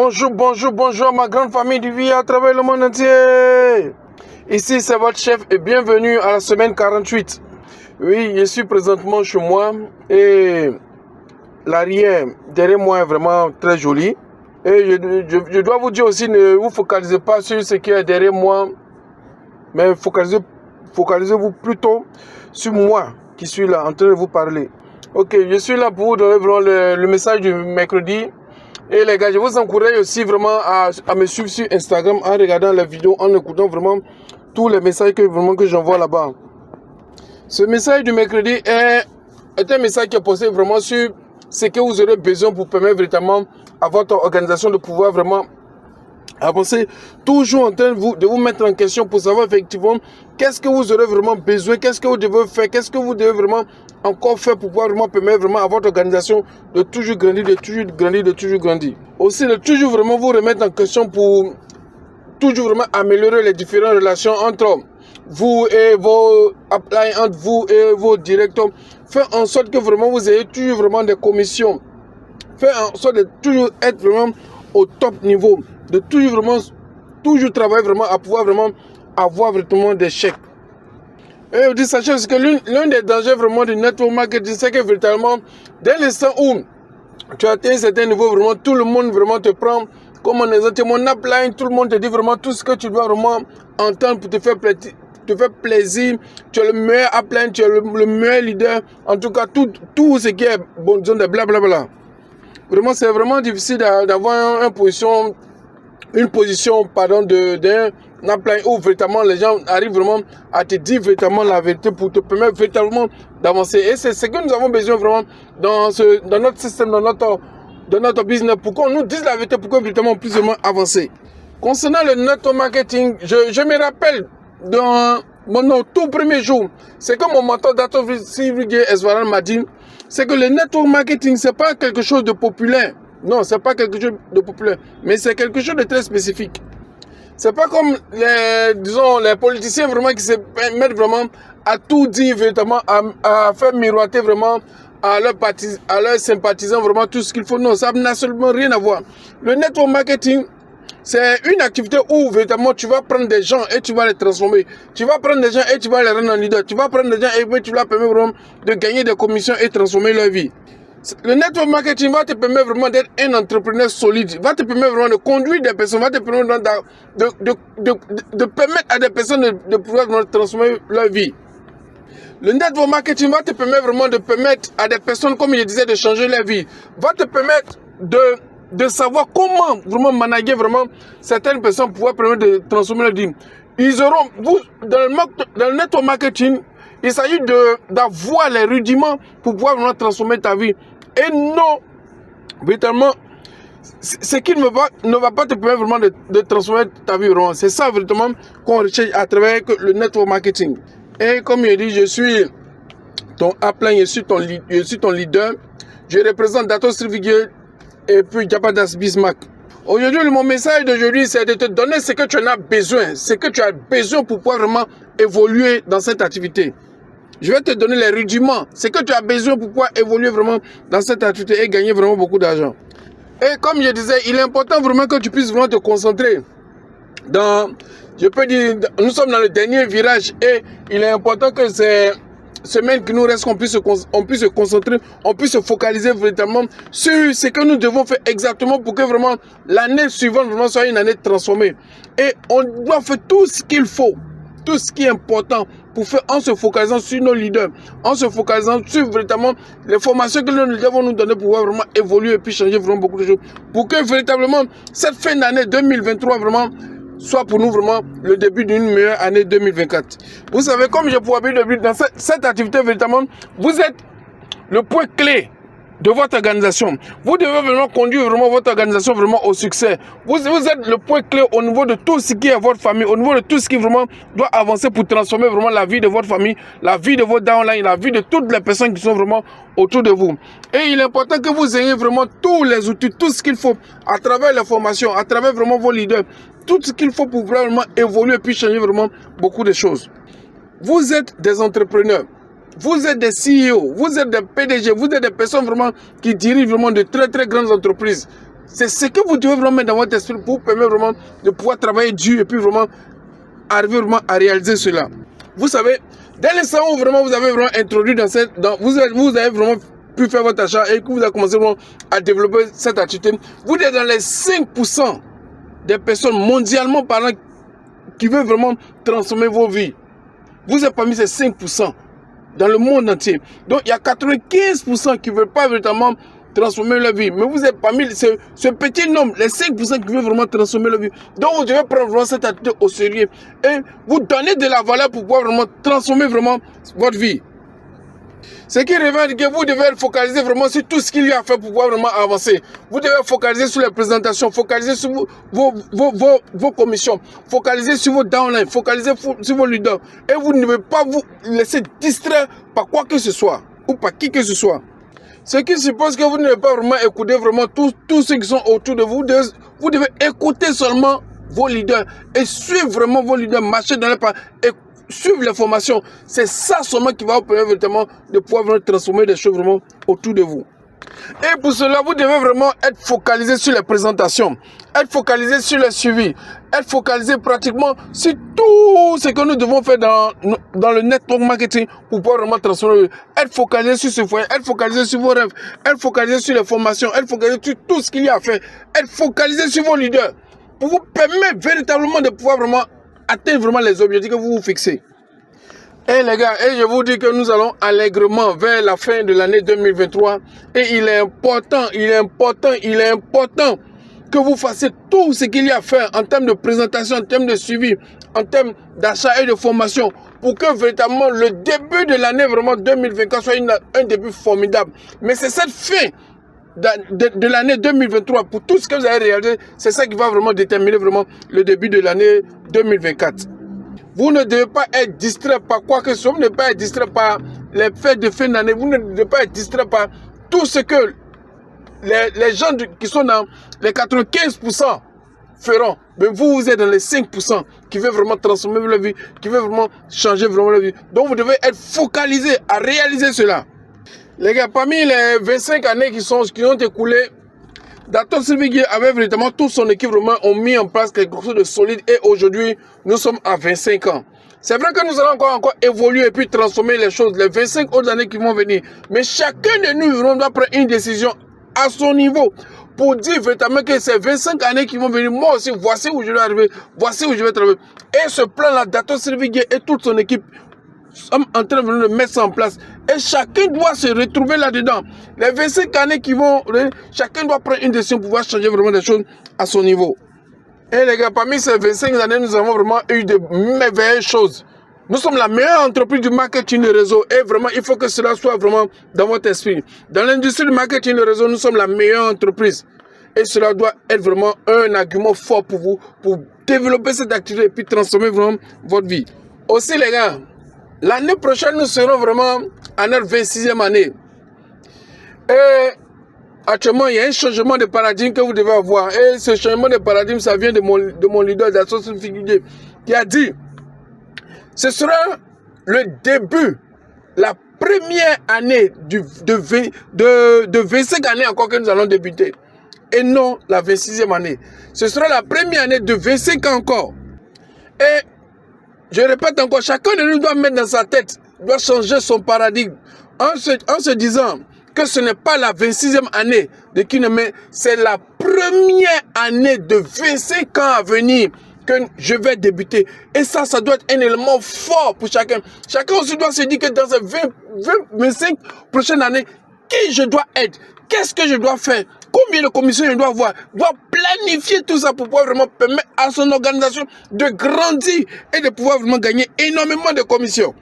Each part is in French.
Bonjour, bonjour, bonjour ma grande famille du vie à travers le monde entier. Ici c'est votre chef et bienvenue à la semaine 48. Oui, je suis présentement chez moi et l'arrière derrière moi est vraiment très joli. Et je dois vous dire aussi, ne vous focalisez pas sur ce qui est derrière moi, mais focalisez-vous plutôt sur moi qui suis là en train de vous parler. Ok, je suis là pour vous donner vraiment le message du mercredi. Et les gars, je vous encourage aussi vraiment à me suivre sur Instagram en regardant les vidéos, en écoutant vraiment tous les messages que j'envoie là-bas. Ce message du mercredi est un message qui est posé vraiment sur ce que vous aurez besoin pour permettre véritablement à votre organisation de pouvoir vraiment avancer, toujours en train de vous mettre en question pour savoir effectivement qu'est-ce que vous aurez vraiment besoin, qu'est-ce que vous devez faire, qu'est-ce que vous devez vraiment encore faire pour pouvoir vraiment permettre vraiment à votre organisation de toujours grandir, de toujours grandir, de toujours grandir. Aussi de toujours vraiment vous remettre en question pour toujours vraiment améliorer les différentes relations entre vous et vos upline, entre vous et vos directeurs. Faire en sorte que vraiment vous ayez toujours vraiment des commissions. Faire en sorte de toujours être vraiment au top niveau. De toujours travailler vraiment à pouvoir vraiment avoir vraiment des chèques. Et vous dites, sachez que l'un des dangers vraiment du network marketing, c'est que véritablement, dès l'instant où tu atteins un certain niveau, vraiment, tout le monde vraiment te prend comme un exemple. Mon upline, tout le monde te dit vraiment tout ce que tu dois vraiment entendre pour te faire plaisir. Tu es le meilleur upline, tu es le meilleur leader. En tout cas, tout ce qui est bon, disons de blablabla. Vraiment, c'est vraiment difficile d'avoir une position d'un upline où véritablement les gens arrivent vraiment à te dire véritablement la vérité pour te permettre véritablement d'avancer. Et c'est ce que nous avons besoin vraiment dans notre système, dans notre business, pour qu'on nous dise la vérité, pour qu'on véritablement puisse vraiment avancer. Concernant le network marketing, je me rappelle dans mon tout premier jour, c'est que mon mentor Dr. Sylvie Esvaran m'a dit, c'est que le network marketing, c'est pas quelque chose de populaire. Non, c'est pas quelque chose de populaire, mais c'est quelque chose de très spécifique. C'est pas comme les politiciens vraiment qui se mettent vraiment à tout dire véritablement, à faire miroiter vraiment à leurs sympathisants vraiment tout ce qu'il faut. Non, ça n'a absolument rien à voir. Le network marketing, c'est une activité où véritablement tu vas prendre des gens et tu vas les transformer. Tu vas prendre des gens et tu vas les rendre en leader. Tu vas prendre des gens et tu vas permettre vraiment de gagner des commissions et transformer leur vie. Le network marketing va te permettre vraiment d'être un entrepreneur solide, va te permettre vraiment de conduire des personnes, va te permettre de permettre à des personnes de pouvoir transformer leur vie. Le network marketing va te permettre vraiment de permettre à des personnes, comme je disais, de changer leur vie, va te permettre de savoir comment vraiment manager vraiment certaines personnes pour pouvoir permettre de transformer leur vie. Dans le network marketing, il s'agit d'avoir les rudiments pour pouvoir vraiment transformer ta vie. Et non, véritablement, ce qui ne va pas te permettre vraiment de transformer ta vie. C'est ça véritablement qu'on recherche à travers le network marketing. Et comme je dis, je suis ton upline, je suis ton leader. Je représente Dato Sylvie et puis Japadas Bismarck. Aujourd'hui, mon message d'aujourd'hui, c'est de te donner ce que tu en as besoin. Ce que tu as besoin pour pouvoir vraiment évoluer dans cette activité. Je vais te donner les rudiments. Ce que tu as besoin pour pouvoir évoluer vraiment dans cette activité et gagner vraiment beaucoup d'argent. Et comme je disais, il est important vraiment que tu puisses vraiment te concentrer je peux dire, nous sommes dans le dernier virage et il est important que ces semaines qui nous restent, qu'on puisse se concentrer, on puisse se focaliser véritablement sur ce que nous devons faire exactement pour que vraiment l'année suivante vraiment soit une année transformée. Et on doit faire tout ce qu'il faut, tout ce qui est important pour faire en se focalisant sur nos leaders, en se focalisant sur véritablement les formations que nos leaders vont nous donner pour pouvoir vraiment évoluer et puis changer vraiment beaucoup de choses. Pour que véritablement cette fin d'année 2023 vraiment soit pour nous vraiment le début d'une meilleure année 2024. Vous savez, comme je pourrais dire dans cette activité, véritablement, vous êtes le point clé de votre organisation. Vous devez vraiment conduire vraiment votre organisation vraiment au succès. Vous êtes le point clé au niveau de tout ce qui est votre famille, au niveau de tout ce qui vraiment doit avancer pour transformer vraiment la vie de votre famille, la vie de votre downline, la vie de toutes les personnes qui sont vraiment autour de vous. Et il est important que vous ayez vraiment tous les outils, tout ce qu'il faut à travers les formations, à travers vraiment vos leaders, tout ce qu'il faut pour vraiment évoluer et puis changer vraiment beaucoup de choses. Vous êtes des entrepreneurs. Vous êtes des CEO, vous êtes des PDG, vous êtes des personnes vraiment qui dirigent vraiment de très très grandes entreprises. C'est ce que vous devez vraiment mettre dans votre esprit pour vous permettre vraiment de pouvoir travailler dur et puis vraiment arriver vraiment à réaliser cela. Vous savez, dès l'instant où vraiment vous avez vraiment introduit vous avez vraiment pu faire votre achat et que vous avez commencé vraiment à développer cette activité, vous êtes dans les 5% des personnes mondialement parlant qui veulent vraiment transformer vos vies. Vous êtes parmi ces 5% dans le monde entier. Donc il y a 95% qui ne veulent pas véritablement transformer leur vie. Mais vous êtes parmi ce petit nombre, les 5% qui veulent vraiment transformer leur vie. Donc vous devez prendre vraiment cette activité au sérieux et vous donner de la valeur pour pouvoir vraiment transformer vraiment votre vie. Ce qui revient que vous devez focaliser vraiment sur tout ce qu'il y a à faire pour pouvoir vraiment avancer. Vous devez focaliser sur les présentations, focaliser sur vos commissions, focaliser sur vos downlines, focaliser sur vos leaders. Et vous ne devez pas vous laisser distraire par quoi que ce soit ou par qui que ce soit. Ce qui suppose que vous ne devez pas vraiment écouter vraiment tous ceux qui sont autour de vous. Vous devez écouter seulement vos leaders et suivre vraiment vos leaders, marcher dans les pas et suivre les formations. C'est ça seulement qui va vous permettre véritablement de pouvoir vraiment transformer des choses vraiment autour de vous. Et pour cela, vous devez vraiment être focalisé sur les présentations, être focalisé sur le suivi, être focalisé pratiquement sur tout ce que nous devons faire dans le network marketing pour pouvoir vraiment transformer. Être focalisé sur ce foyer, être focalisé sur vos rêves, être focalisé sur les formations, être focalisé sur tout ce qu'il y a à faire, être focalisé sur vos leaders pour vous permettre véritablement de pouvoir vraiment atteindre vraiment les objectifs que vous vous fixez. Et les gars, et je vous dis que nous allons allègrement vers la fin de l'année 2023 et il est important que vous fassiez tout ce qu'il y a à faire en termes de présentation, en termes de suivi, en termes d'achat et de formation pour que véritablement le début de l'année vraiment 2024 soit un début formidable. Mais c'est cette fin de l'année 2023 pour tout ce que vous avez réalisé, c'est ça qui va vraiment déterminer vraiment le début de l'année 2024. Vous ne devez pas être distrait par quoi que ce soit. Vous ne devez pas être distrait par les fêtes de fin d'année. Vous ne devez pas être distrait par tout ce que les gens qui sont dans les 95% feront. Mais vous êtes dans les 5% qui veulent vraiment transformer leur vie, qui veulent vraiment changer vraiment leur vie. Donc vous devez être focalisé à réaliser cela. Les gars, parmi les 25 années qui ont écoulées, Dato Sylvie avait véritablement toute son équipe vraiment ont mis en place quelque chose de solide et aujourd'hui nous sommes à 25 ans. C'est vrai que nous allons encore évoluer et puis transformer les choses les 25 autres années qui vont venir. Mais chacun de nous doit prendre une décision à son niveau pour dire véritablement que ces 25 années qui vont venir, moi aussi, voici où je vais arriver, voici où je vais travailler. Et ce plan-là, Dato Sylvie et toute son équipe sommes en train de mettre ça en place. Et chacun doit se retrouver là-dedans. Les 25 années qui vont, chacun doit prendre une décision pour pouvoir changer vraiment des choses à son niveau. Et les gars, parmi ces 25 années, nous avons vraiment eu de merveilleuses choses. Nous sommes la meilleure entreprise du marketing de réseau. Et vraiment, il faut que cela soit vraiment dans votre esprit. Dans l'industrie du marketing de réseau, nous sommes la meilleure entreprise. Et cela doit être vraiment un argument fort pour vous, pour développer cette activité et puis transformer vraiment votre vie. Aussi, les gars, l'année prochaine, nous serons vraiment à notre 26e année. Et actuellement, il y a un changement de paradigme que vous devez avoir. Et ce changement de paradigme, ça vient de mon leader d'Association Figuier, qui a dit, ce sera le début, la première année de 25 années encore que nous allons débuter. Et non la 26e année. Ce sera la première année de 25 ans encore. Et je répète encore, chacun de nous doit mettre dans sa tête, doit changer son paradigme en se disant que ce n'est pas la 26e année de Kino, mais c'est la première année de 25 ans à venir que je vais débuter. Et ça doit être un élément fort pour chacun. Chacun aussi doit se dire que dans ces 25 prochaines années, qui je dois être, qu'est-ce que je dois faire, combien de commissions je dois avoir, doit planifier tout ça pour pouvoir vraiment permettre à son organisation de grandir et de pouvoir vraiment gagner énormément de commissions.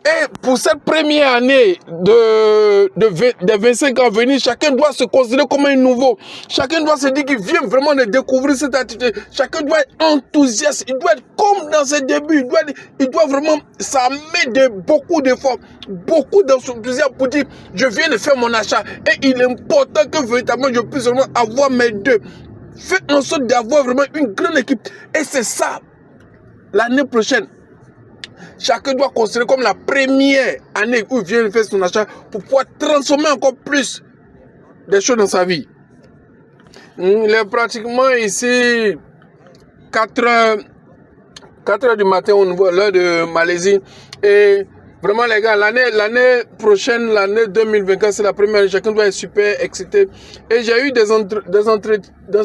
Et pour cette première année de 25 ans à venir, chacun doit se considérer comme un nouveau. Chacun doit se dire qu'il vient vraiment de découvrir cette activité. Chacun doit être enthousiaste. Il doit être comme dans ses débuts. Il doit vraiment s'armer de beaucoup d'efforts, beaucoup d'enthousiasme pour dire je viens de faire mon achat. Et il est important que véritablement je puisse vraiment avoir mes deux. Faites en sorte d'avoir vraiment une grande équipe. Et c'est ça l'année prochaine. Chacun doit considérer comme la première année où il vient de faire son achat pour pouvoir transformer encore plus des choses dans sa vie. Il est pratiquement ici 4 heures du matin au niveau de l'heure de Malaisie. Et vraiment les gars, l'année prochaine, l'année 2024, c'est la première. Chacun doit être super excité. Et j'ai eu des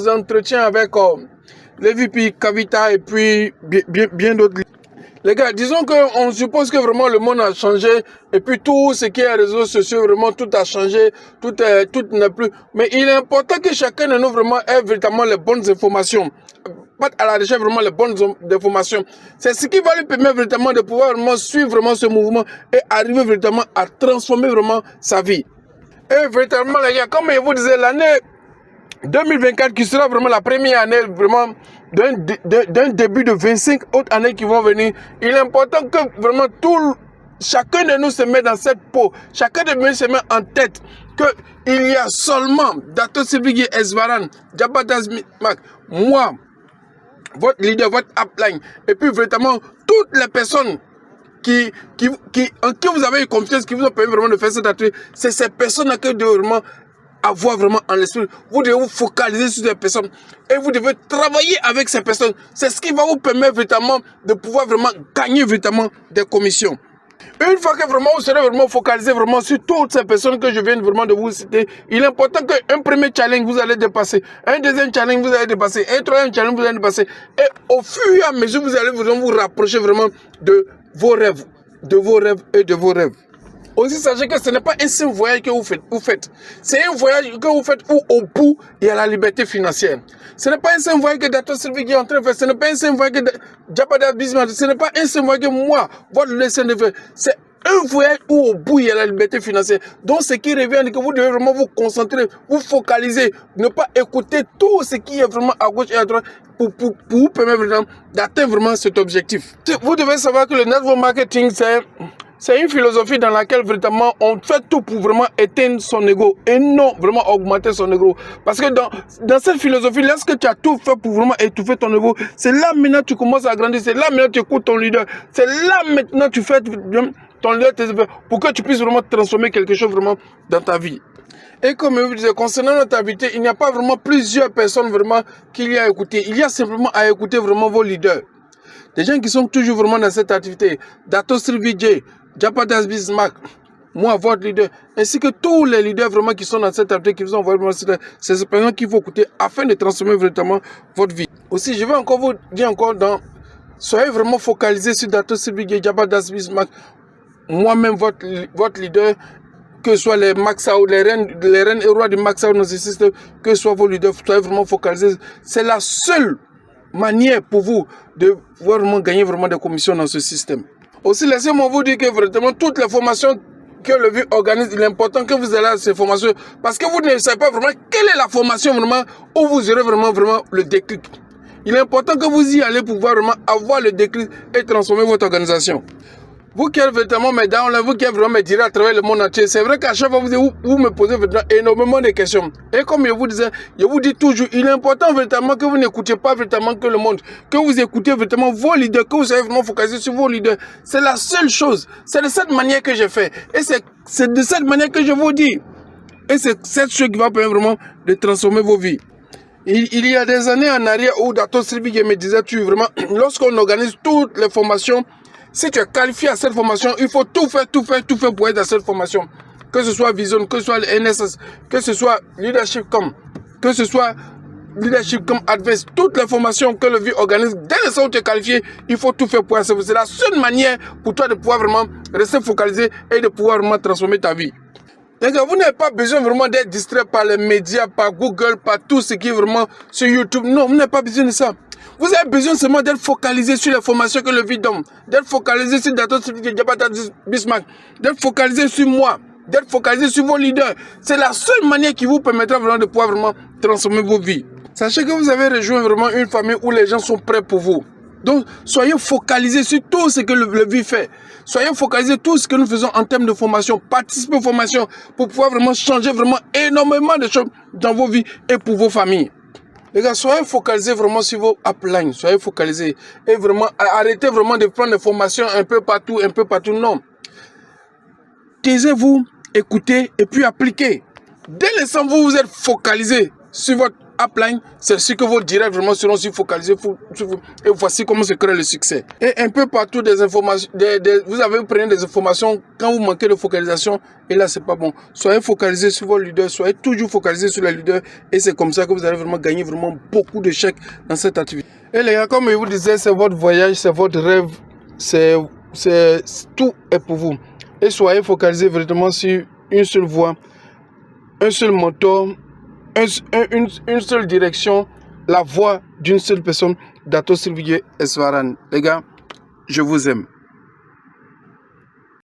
entretiens avec les VP Kavita et puis bien d'autres. Les gars, disons qu'on suppose que vraiment le monde a changé et puis tout ce qui est réseaux sociaux, vraiment tout a changé, tout n'est plus. Mais il est important que chacun de nous vraiment ait véritablement les bonnes informations. Pas à la recherche vraiment les bonnes informations. C'est ce qui va lui permettre véritablement de pouvoir vraiment suivre vraiment ce mouvement et arriver véritablement à transformer vraiment sa vie. Et véritablement les gars, comme je vous disais, l'année 2024 qui sera vraiment la première année vraiment d'un début de 25 autres années qui vont venir. Il est important que vraiment chacun de nous se met dans cette peau, chacun de nous se met en tête qu'il y a seulement Dato Sylvie Gueye Esvaran, Jabata Smith Mac, moi, votre leader, votre upline, et puis véritablement toutes les personnes en qui vous avez eu confiance, qui vous ont permis vraiment de faire cette activité, c'est ces personnes que de vraiment avoir vraiment en l'esprit. Vous devez vous focaliser sur ces personnes et vous devez travailler avec ces personnes. C'est ce qui va vous permettre véritablement de pouvoir vraiment gagner véritablement des commissions. Une fois que vraiment vous serez vraiment focalisé vraiment sur toutes ces personnes que je viens vraiment de vous citer, il est important qu'un premier challenge vous allez dépasser, un deuxième challenge vous allez dépasser, un troisième challenge vous allez dépasser, et au fur et à mesure vous allez vraiment vous rapprocher vraiment de vos rêves, et de vos rêves. Aussi, sachez que ce n'est pas un simple voyage que vous faites. C'est un voyage que vous faites où au bout, il y a la liberté financière. Ce n'est pas un simple voyage que Dato Sylvie Gueye est en train de faire. Ce n'est pas un simple voyage que Jabata Bismarck. Ce n'est pas un simple voyage que moi, votre leçon de faire. C'est un voyage où au bout, il y a la liberté financière. Donc, ce qui revient, que vous devez vraiment vous concentrer, vous focaliser, ne pas écouter tout ce qui est vraiment à gauche et à droite pour vous permettre vraiment d'atteindre vraiment cet objectif. Vous devez savoir que le network marketing, c'est une philosophie dans laquelle véritablement on fait tout pour vraiment éteindre son ego et non vraiment augmenter son ego. Parce que dans cette philosophie, lorsque tu as tout fait pour vraiment étouffer ton ego, c'est là maintenant que tu commences à grandir, c'est là maintenant que tu écoutes ton leader, c'est là maintenant que tu fais ton leader pour que tu puisses vraiment transformer quelque chose vraiment dans ta vie. Et comme je vous disais, concernant notre activité, il n'y a pas vraiment plusieurs personnes vraiment qu'il y a à écouter. Il y a simplement à écouter vraiment vos leaders. Des gens qui sont toujours vraiment dans cette activité. Dato Sylvie Gueye, Jabata Bismarck, moi, votre leader, ainsi que tous les leaders vraiment qui sont dans cette activité, qui vous ont envoyé ces expériences qu'il faut écouter afin de transformer véritablement votre vie. Aussi, je vais encore vous dire soyez vraiment focalisés sur Dato Sylvie Gueye, Jabata Bismarck, moi-même, votre leader, que ce soit les Maxao, les reines et rois du Maxao dans ce système, que ce soit vos leaders, soyez vraiment focalisés. C'est la seule manière pour vous de vraiment gagner vraiment des commissions dans ce système. Aussi, laissez-moi vous dire que vraiment toutes les formations que le VIE organise, il est important que vous allez à ces formations parce que vous ne savez pas vraiment quelle est la formation vraiment où vous aurez vraiment le déclic. Il est important que vous y allez pour pouvoir vraiment avoir le déclic et transformer votre organisation. Vous qui êtes véritablement mes downlines, vous qui êtes vraiment mes dirigeants à travers le monde entier, c'est vrai qu'à chaque fois vous me posez énormément de questions. Et comme je vous disais, je vous dis toujours, il est important véritablement que vous n'écoutiez pas véritablement que le monde, que vous écoutez véritablement vos leaders, que vous soyez vraiment focalisé sur vos leaders. C'est la seule chose. C'est de cette manière que je fais. Et c'est de cette manière que je vous dis. Et c'est cette chose qui va permettre vraiment de transformer vos vies. Il y a des années en arrière où Dato Sylvie Gueye me disait, lorsqu'on organise toutes les formations, si tu es qualifié à cette formation, il faut tout faire pour être à cette formation. Que ce soit Vision, que ce soit le NSS, que ce soit Leadership Com, que ce soit Leadership Com Advice, toutes les formations que le VIE organise, dès l'instant où tu es qualifié, il faut tout faire pour être. C'est la seule manière pour toi de pouvoir vraiment rester focalisé et de pouvoir vraiment transformer ta vie. Les gars, vous n'avez pas besoin vraiment d'être distrait par les médias, par Google, par tout ce qui est vraiment sur YouTube. Non, vous n'avez pas besoin de ça. Vous avez besoin seulement d'être focalisé sur les formations que le VIE donne, d'être focalisé sur Dato Sylvie Gueye, Jabata Bismarck, d'être focalisé sur moi, d'être focalisé sur vos leaders. C'est la seule manière qui vous permettra vraiment de pouvoir vraiment transformer vos vies. Sachez que vous avez rejoint vraiment une famille où les gens sont prêts pour vous. Donc, soyez focalisés sur tout ce que le VIE fait. Soyez focalisés sur tout ce que nous faisons en termes de formation. Participez aux formations pour pouvoir vraiment changer vraiment énormément de choses dans vos vies et pour vos familles. Les gars, soyez focalisés vraiment sur vos uplines. Soyez focalisés. Et vraiment, arrêtez vraiment de prendre des formations un peu partout. Non. Taisez-vous, écoutez et puis appliquez. Dès l'instant où vous êtes focalisé sur votre upline, c'est ce que vos directs vraiment seront focalisés. Et voici comment se crée le succès. Et un peu partout des informations, vous avez pris des informations quand vous manquez de focalisation. Et là, c'est pas bon. Soyez focalisés sur vos leaders, soyez toujours focalisés sur les leaders. Et c'est comme ça que vous allez vraiment gagner vraiment beaucoup de chèques dans cette activité. Et les gars, comme je vous disais, c'est votre voyage, c'est votre rêve, tout est pour vous. Et soyez focalisés vraiment sur une seule voie, un seul moteur, une seule direction, la voix d'une seule personne, Dato Sylvie Eswaran. Les gars, je vous aime.